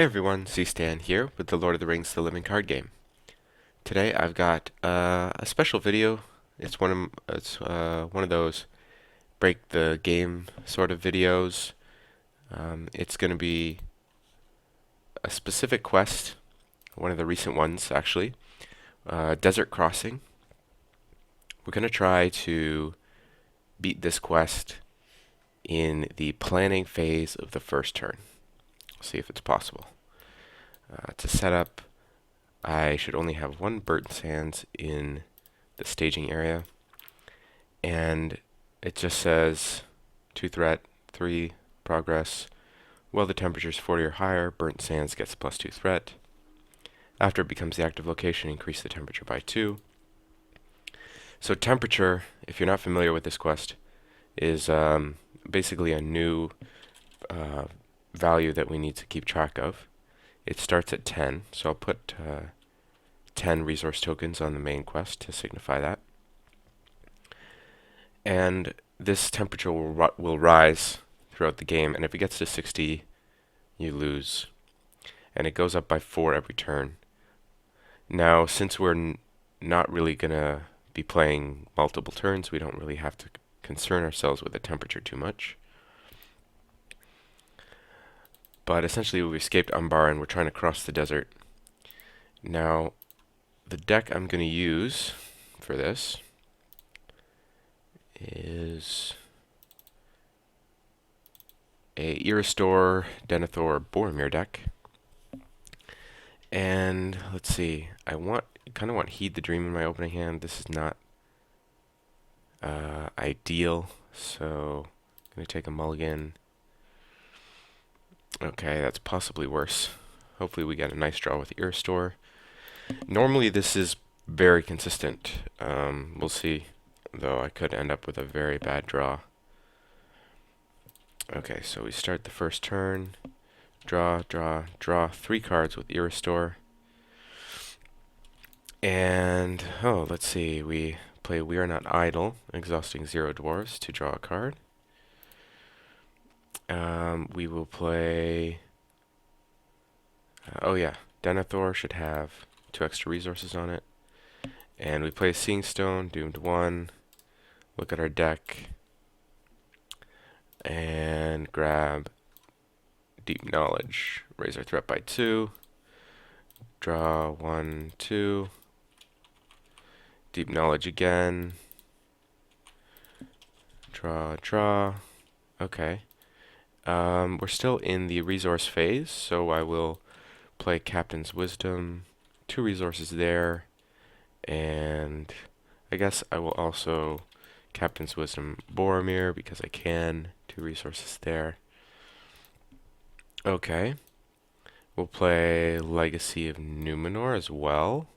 Hey everyone, C-Stan here with the Lord of the Rings The Living Card Game. Today I've got a special video. It's one of those break the game sort of videos. It's going to be a specific quest, one of the recent ones actually, Desert Crossing. We're going to try to beat this quest in the planning phase of the first turn. See if it's possible. To set up, I should only have one burnt sands in the staging area, and it just says 2 threat, 3 progress. While the temperature is 40 or higher, burnt sands gets +2 threat. After it becomes the active location, increase the temperature by 2. So temperature, if you're not familiar with this quest, is basically a new uh, value that we need to keep track of. It starts at 10, so I'll put 10 resource tokens on the main quest to signify that. And this temperature will rise throughout the game, and if it gets to 60, you lose. And it goes up by 4 every turn. Now, since we're not really going to be playing multiple turns, we don't really have to concern ourselves with the temperature too much. But essentially, we've escaped Umbar and we're trying to cross the desert. Now, the deck I'm going to use for this is a Iristor, Denethor, Boromir deck. And let's see, I kind of want Heed the Dream in my opening hand. This is not ideal, so I'm going to take a mulligan. Okay, that's possibly worse. Hopefully we get a nice draw with Iristor. Normally this is very consistent. We'll see, though I could end up with a very bad draw. Okay, so we start the first turn. Draw, draw, draw 3 cards with Iristor. And, let's see, we play We Are Not Idle, exhausting 0 dwarves to draw a card. We will play, Denethor should have 2 extra resources on it. And we play Seeing Stone, doomed 1. Look at our deck. And grab Deep Knowledge. Raise our threat by 2. Draw 1, 2. Deep Knowledge again. Draw, draw. Okay. We're still in the resource phase, so I will play Captain's Wisdom. 2 resources there. And I guess I will also Captain's Wisdom Boromir because I can. 2 resources there. Okay. We'll play Legacy of Numenor as well.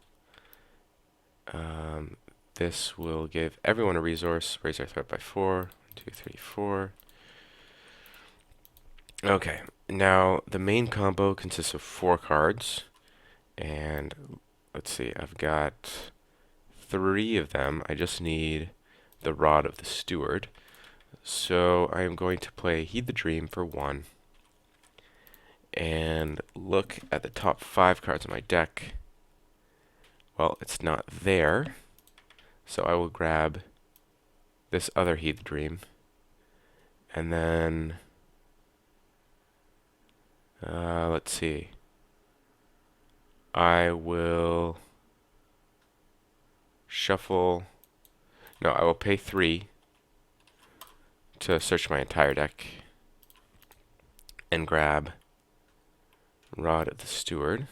This will give everyone a resource. Raise our threat by 4. 1, 2, 3, 4. Okay. Now, the main combo consists of 4 cards. And let's see, I've got 3 of them. I just need the Rod of the Steward. So I am going to play Heed the Dream for 1. And look at the top 5 cards of my deck. Well, it's not there. So I will grab this other Heed the Dream. And then, let's see. I will shuffle. No, I will pay 3 to search my entire deck and grab Rod of the Steward.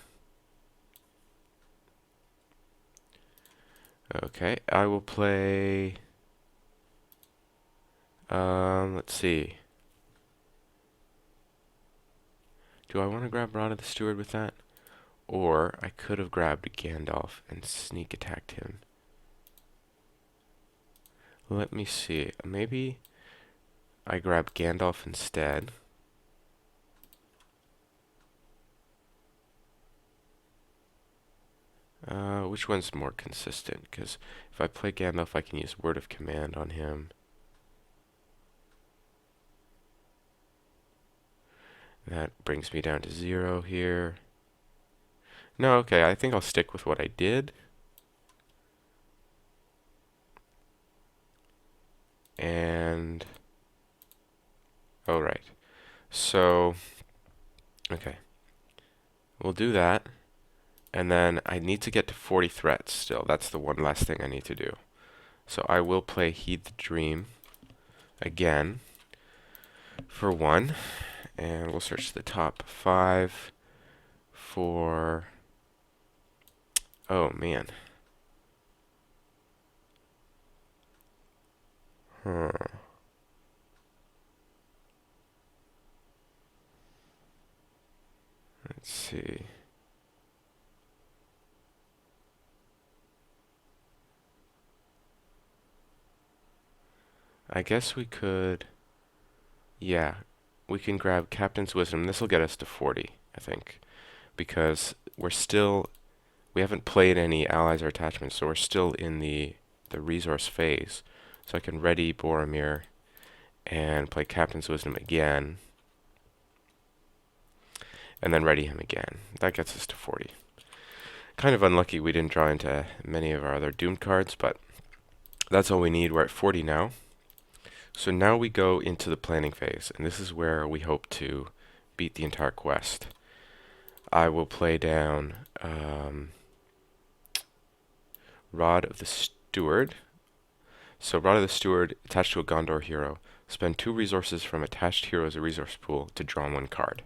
Okay, I will play, let's see. Do I want to grab Rod of the Steward with that? Or I could have grabbed Gandalf and sneak attacked him. Let me see. Maybe I grab Gandalf instead. Which one's more consistent? Because if I play Gandalf, I can use Word of Command on him. That brings me down to 0 here. No, okay, I think I'll stick with what I did. And, oh right. So, okay, we'll do that. And then I need to get to 40 threats still. That's the one last thing I need to do. So I will play Heed the Dream again for 1. And we'll search the top 5 for... Oh, man. Huh. Let's see. I guess we could... Yeah, we can grab Captain's Wisdom. This will get us to 40, I think. Because we haven't played any allies or attachments, so we're still in the resource phase. So I can ready Boromir and play Captain's Wisdom again. And then ready him again. That gets us to 40. Kind of unlucky we didn't draw into many of our other doomed cards, but that's all we need. We're at 40 now. So now we go into the planning phase, and this is where we hope to beat the entire quest. I will play down Rod of the Steward. So Rod of the Steward attached to a Gondor hero. Spend 2 resources from attached heroes' resource pool to draw 1 card.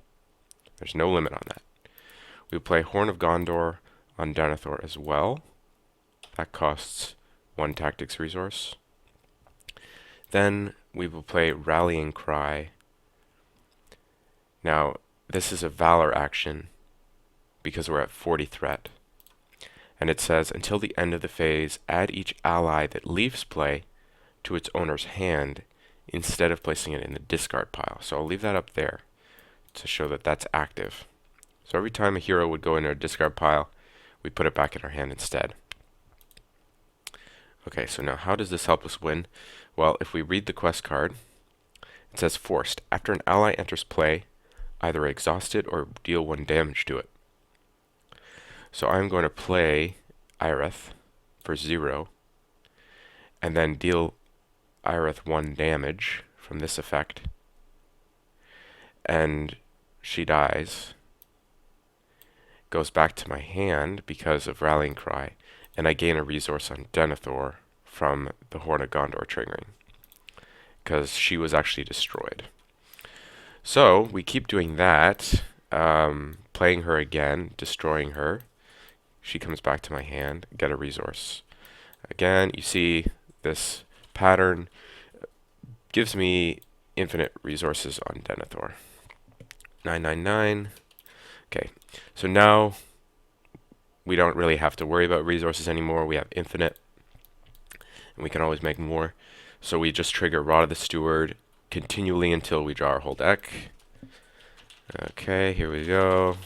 There's no limit on that. We play Horn of Gondor on Denethor as well. That costs 1 tactics resource. Then we will play Rallying Cry. Now, this is a Valor action because we're at 40 threat. And it says, until the end of the phase, add each ally that leaves play to its owner's hand instead of placing it in the discard pile. So I'll leave that up there to show that that's active. So every time a hero would go in a discard pile, we put it back in our hand instead. Okay, so now how does this help us win? Well, if we read the quest card, it says forced. After an ally enters play, either exhaust it or deal 1 damage to it. So I'm going to play Irith for 0, and then deal Irith 1 damage from this effect, and she dies. Goes back to my hand because of Rallying Cry, and I gain a resource on Denethor from the Horn of Gondor triggering, because she was actually destroyed. So we keep doing that, playing her again, destroying her. She comes back to my hand, get a resource. Again, you see this pattern gives me infinite resources on Denethor. 999. Okay, so now we don't really have to worry about resources anymore. We have infinite, and we can always make more. So we just trigger Rod of the Steward continually until we draw our whole deck. Okay, here we go.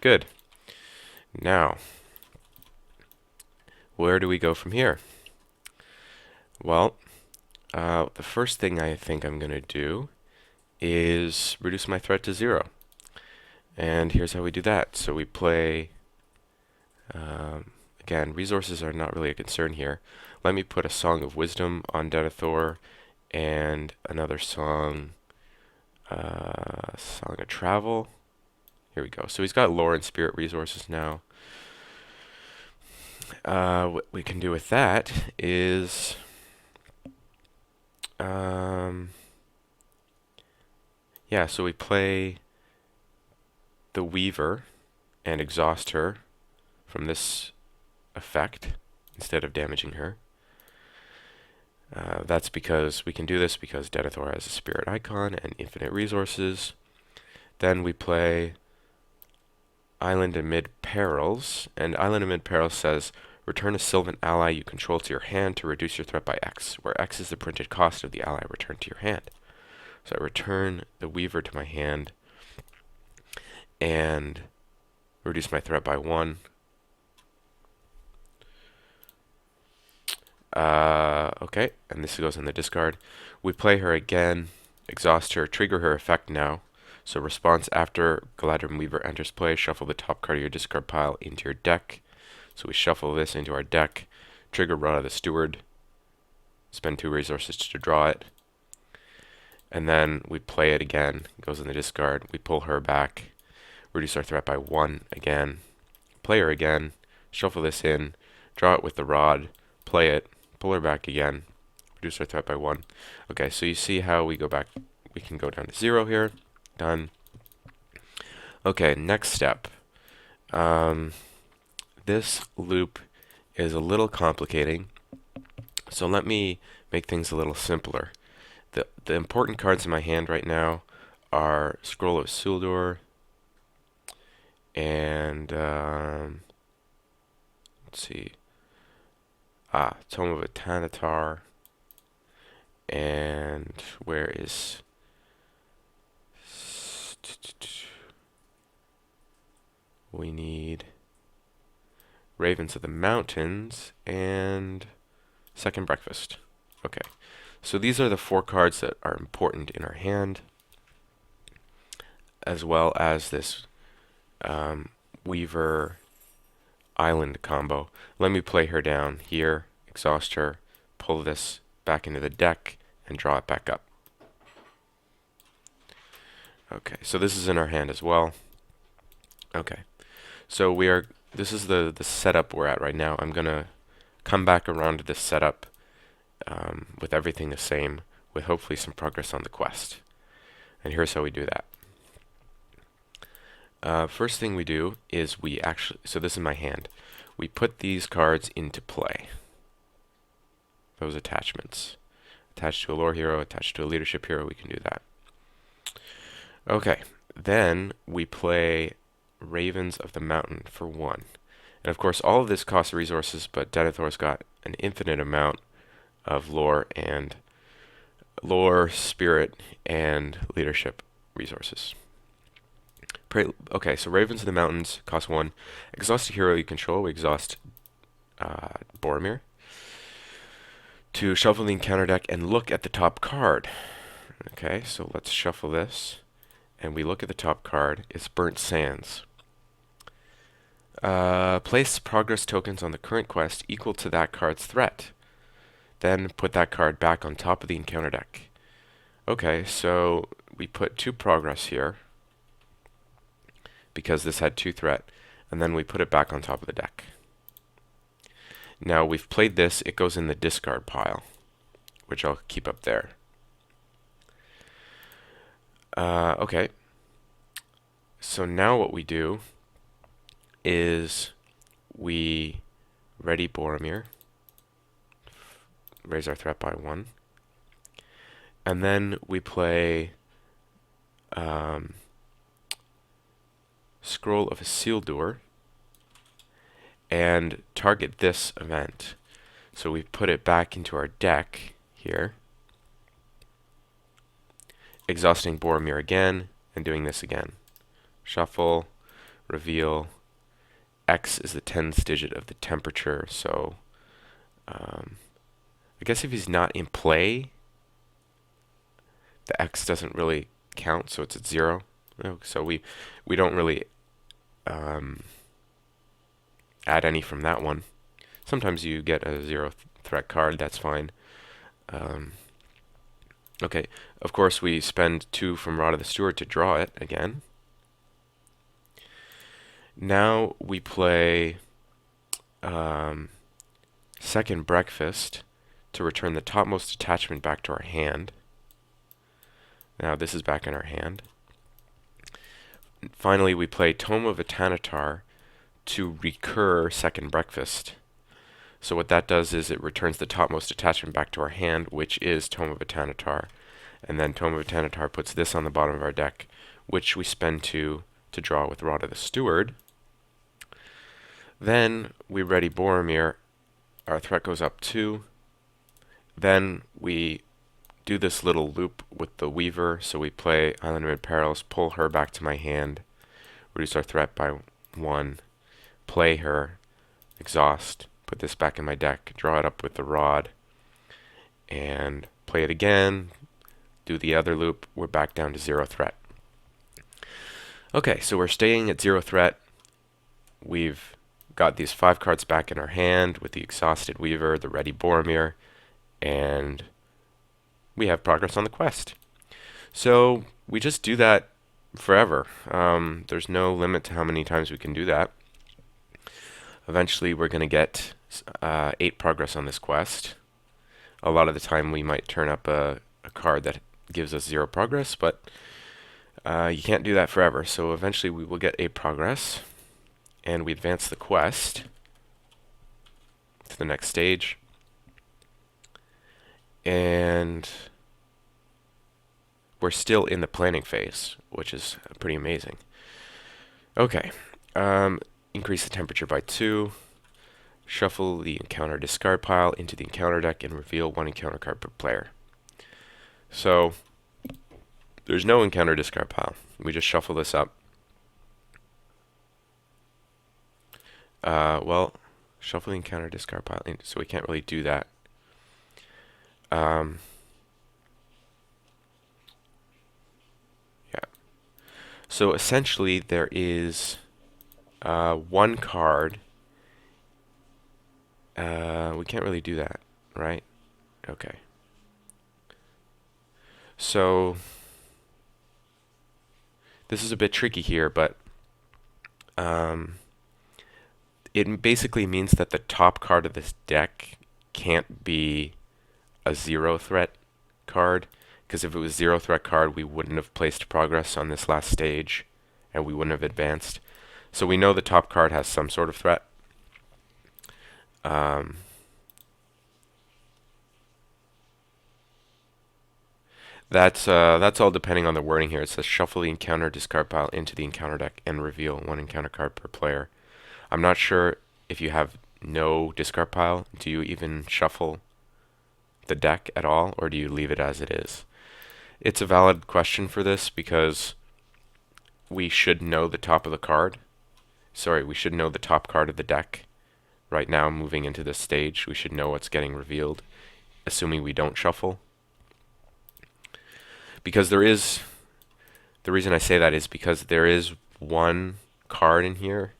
Good. Now, where do we go from here? Well, the first thing I think I'm going to do is reduce my threat to 0. And here's how we do that. So we play, again, resources are not really a concern here. Let me put a Song of Wisdom on Denethor and another song, Song of Travel. Here we go. So he's got lore and spirit resources now. What we can do with that is, yeah, so we play the Weaver and exhaust her from this effect instead of damaging her. That's because we can do this because Denethor has a spirit icon and infinite resources. Then we play Island Amid Perils, and Island Amid Perils says, return a Sylvan ally you control to your hand to reduce your threat by X, where X is the printed cost of the ally returned to your hand. So I return the Weaver to my hand and reduce my threat by 1. Okay, and this goes in the discard. We play her again, exhaust her, trigger her effect now. So response after Galadrim Weaver enters play, shuffle the top card of your discard pile into your deck. So we shuffle this into our deck, trigger Rod of the Steward, spend 2 resources to draw it, and then we play it again, it goes in the discard, we pull her back, reduce our threat by 1 again, play her again, shuffle this in, draw it with the rod, play it, pull her back again, reduce our threat by 1. Okay, so you see how we go back, we can go down to 0 here, done. Okay, next step. This loop is a little complicating, so let me make things a little simpler. The important cards in my hand right now are Scroll of Isildur and let's see, Tome of Atanatar, and where is we need Ravens of the Mountains and Second Breakfast. Okay, so these are the 4 cards that are important in our hand, as well as this Weaver Island combo. Let me play her down here, exhaust her, pull this back into the deck, and draw it back up. Okay, so this is in our hand as well. Okay, so this is the setup we're at right now. I'm gonna come back around to this setup with everything the same, with hopefully some progress on the quest. And here's how we do that. First thing we do is so this is my hand. We put these cards into play. Those attachments. Attached to a lore hero, attached to a leadership hero, we can do that. Okay, then we play Ravens of the Mountain for 1. And of course, all of this costs resources, but Denethor's got an infinite amount of lore, spirit, and leadership resources. Okay, so Ravens of the Mountains cost 1. Exhaust a hero you control. We exhaust Boromir to shuffle the encounter deck and look at the top card. Okay, so let's shuffle this, and we look at the top card. It's Burnt Sands. Place progress tokens on the current quest equal to that card's threat. Then put that card back on top of the encounter deck. Okay, so we put 2 progress here, because this had 2 threat, and then we put it back on top of the deck. Now we've played this, it goes in the discard pile, which I'll keep up there. Okay, so now what we do is we ready Boromir, raise our threat by 1, and then we play Scroll of Isildur and target this event. So we put it back into our deck here, exhausting Boromir again and doing this again. Shuffle, reveal. X is the 10th digit of the temperature, so I guess if he's not in play, the X doesn't really count, so it's at 0. So we don't really add any from that one. Sometimes you get a 0 threat card, that's fine. Okay, of course we spend 2 from Rod of the Steward to draw it again. Now we play Second Breakfast to return the topmost attachment back to our hand. Now this is back in our hand. Finally, we play Tome of Atanatar to recur Second Breakfast. So what that does is it returns the topmost attachment back to our hand, which is Tome of Atanatar. And then Tome of Atanatar puts this on the bottom of our deck, which we spend 2 to draw with Rod of the Steward. Then we ready Boromir. Our threat goes up 2. Then we do this little loop with the Weaver. So we play Island Amid Perils, pull her back to my hand, reduce our threat by 1, play her, exhaust, put this back in my deck, draw it up with the rod, and play it again, do the other loop. We're back down to 0 threat. Okay, so we're staying at 0 threat. We've got these 5 cards back in our hand with the Exhausted Weaver, the Ready Boromir, and we have progress on the quest. So we just do that forever. There's no limit to how many times we can do that. Eventually we're going to get 8 progress on this quest. A lot of the time we might turn up a card that gives us 0 progress, but you can't do that forever. So eventually we will get 8 progress, and we advance the quest to the next stage. And we're still in the planning phase, which is pretty amazing. Okay, increase the temperature by 2. Shuffle the encounter discard pile into the encounter deck and reveal 1 encounter card per player. So there's no encounter discard pile. We just shuffle this up. Well, shuffle the encounter discard pile in, so we can't really do that. Yeah. So essentially there is 1 card. We can't really do that, right? Okay. So this is a bit tricky here, but it basically means that the top card of this deck can't be a 0 threat card, because if it was 0 threat card, we wouldn't have placed progress on this last stage, and we wouldn't have advanced. So we know the top card has some sort of threat. That's all depending on the wording here. It says shuffle the encounter discard pile into the encounter deck and reveal 1 encounter card per player. I'm not sure if you have no discard pile, do you even shuffle the deck at all, or do you leave it as it is? It's a valid question for this because we should know the top of the card. Sorry, we should know the top card of the deck. Right now, moving into this stage, we should know what's getting revealed, assuming we don't shuffle. Because there is, the reason I say that is because there is 1 card in here.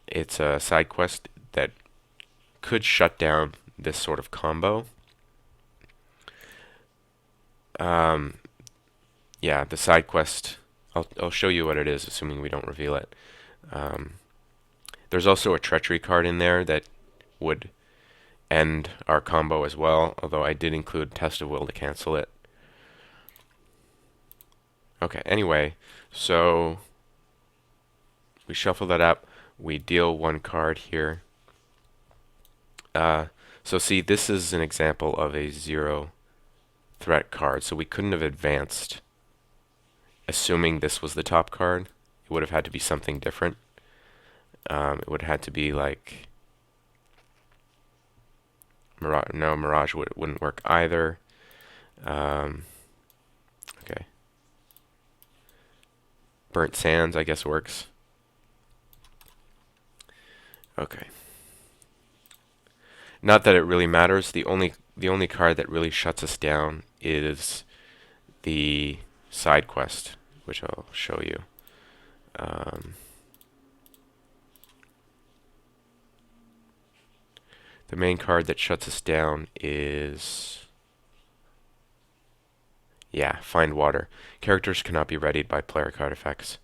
It's a side quest that could shut down this sort of combo. Yeah, the side quest, I'll show you what it is, assuming we don't reveal it. There's also a treachery card in there that would end our combo as well, although I did include Test of Will to cancel it. Okay, anyway, so we shuffle that up, we deal 1 card here. So see, this is an example of a 0 threat card, so we couldn't have advanced assuming this was the top card. It would have had to be something different. It would have had to be like Mirage. No, Mirage wouldn't work either. Okay. Burnt Sands, I guess, works. Okay. Not that it really matters. The only card that really shuts us down is the side quest, which I'll show you. The main card that shuts us down is, yeah, Find Water. Characters cannot be readied by player card effects.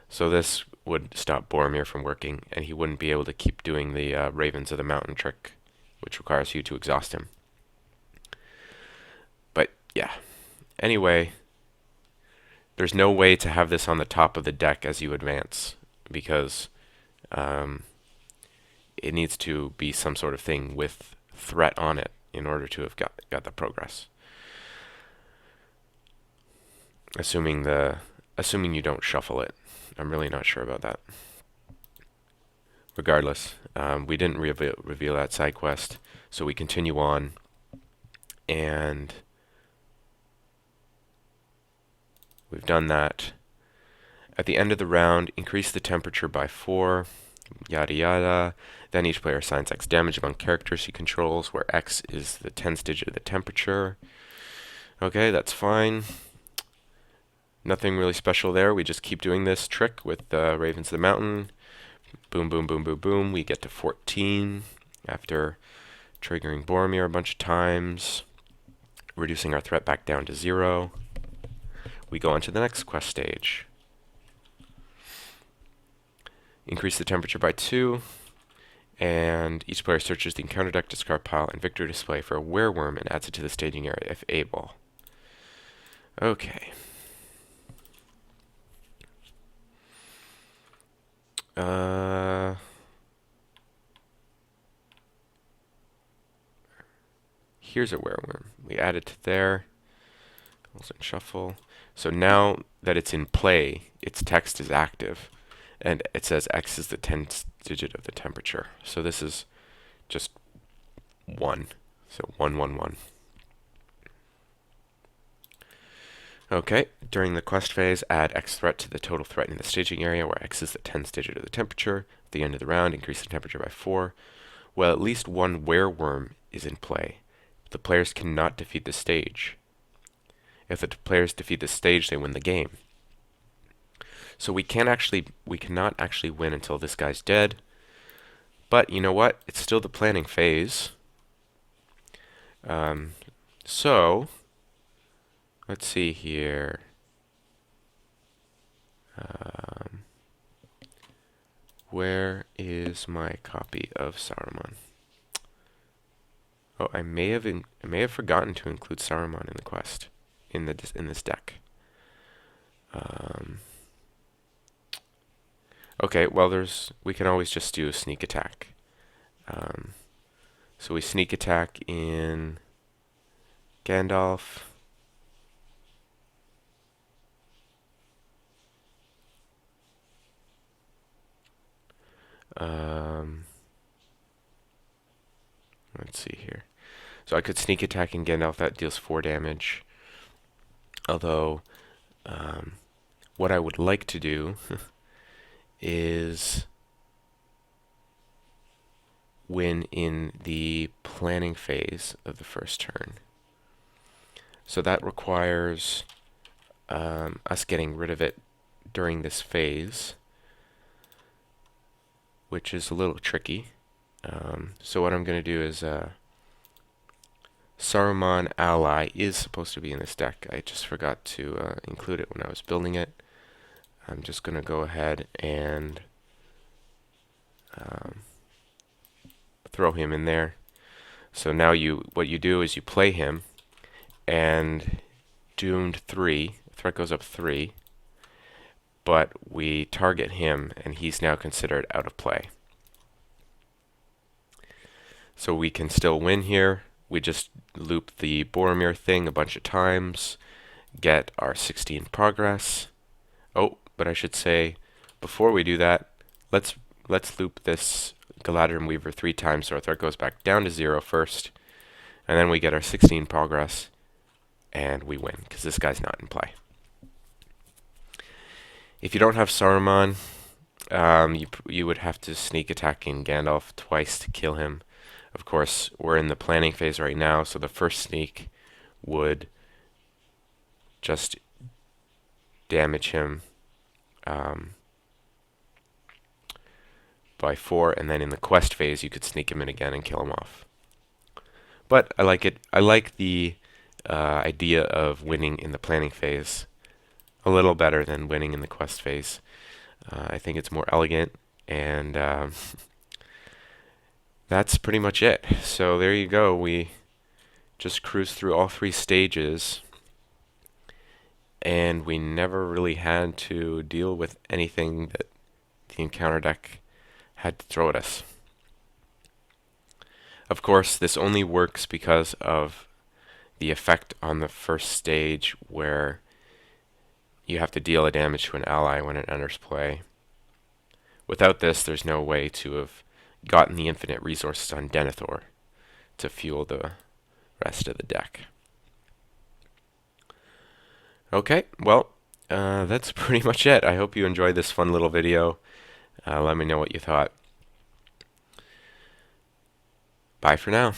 So this would stop Boromir from working, and he wouldn't be able to keep doing the Ravens of the Mountain trick, which requires you to exhaust him. But yeah, anyway, there's no way to have this on the top of the deck as you advance, because it needs to be some sort of thing with threat on it in order to have got the progress. Assuming you don't shuffle it. I'm really not sure about that. Regardless, we didn't reveal that side quest, so we continue on, and we've done that. At the end of the round, increase the temperature by 4. yada yada. Then each player assigns X damage among characters he controls, where X is the tens digit of the temperature. Okay, that's fine. Nothing really special there. We just keep doing this trick with Ravens of the Mountain. Boom, boom, boom, boom, boom. We get to 14 after triggering Boromir a bunch of times, reducing our threat back down to 0. We go on to the next quest stage. Increase the temperature by 2, and each player searches the encounter deck, discard pile, and victory display for a wereworm and adds it to the staging area if able. Okay. Here's a wereworm. We add it to there. And shuffle. So now that it's in play, its text is active, and it says X is the 10th digit of the temperature. So this is just 1. So 1, 1, 1. Okay, during the quest phase, add X threat to the total threat in the staging area, where X is the 10th digit of the temperature. At the end of the round, increase the temperature by 4. Well, at least one wereworm is in play. The players cannot defeat the stage. If the players defeat the stage, they win the game. So we cannot actually win until this guy's dead. But you know what? It's still the planning phase. So let's see here. Where is my copy of Saruman? Oh, I may have forgotten to include Saruman in the quest in this deck. Okay, well we can always just do a sneak attack. So we sneak attack in Gandalf. Let's see here. So I could sneak attack in Gandalf. That deals 4 damage. Although, what I would like to do is win in the planning phase of the first turn. So that requires us getting rid of it during this phase, which is a little tricky. So what I'm going to do is Saruman Ally is supposed to be in this deck. I just forgot to include it when I was building it. I'm just going to go ahead and throw him in there. So now what you do is you play him, and doomed 3, threat goes up 3, but we target him, and he's now considered out of play. So we can still win here. We just loop the Boromir thing a bunch of times, get our 16 progress. Oh, but I should say, before we do that, let's loop this Galadrim Weaver 3 times so our threat goes back down to 0 first, and then we get our 16 progress, and we win, because this guy's not in play. If you don't have Saruman, you would have to sneak attack in Gandalf twice to kill him. Of course, we're in the planning phase right now, so the first sneak would just damage him by 4, and then in the quest phase you could sneak him in again and kill him off. But I like it. I like the idea of winning in the planning phase a little better than winning in the quest phase. I think it's more elegant, and that's pretty much it. So there you go. We just cruised through all 3 stages, and we never really had to deal with anything that the encounter deck had to throw at us. Of course, this only works because of the effect on the first stage, where you have to deal a damage to an ally when it enters play. Without this, there's no way to have gotten the infinite resources on Denethor to fuel the rest of the deck. Okay, well, that's pretty much it. I hope you enjoyed this fun little video. Let me know what you thought. Bye for now.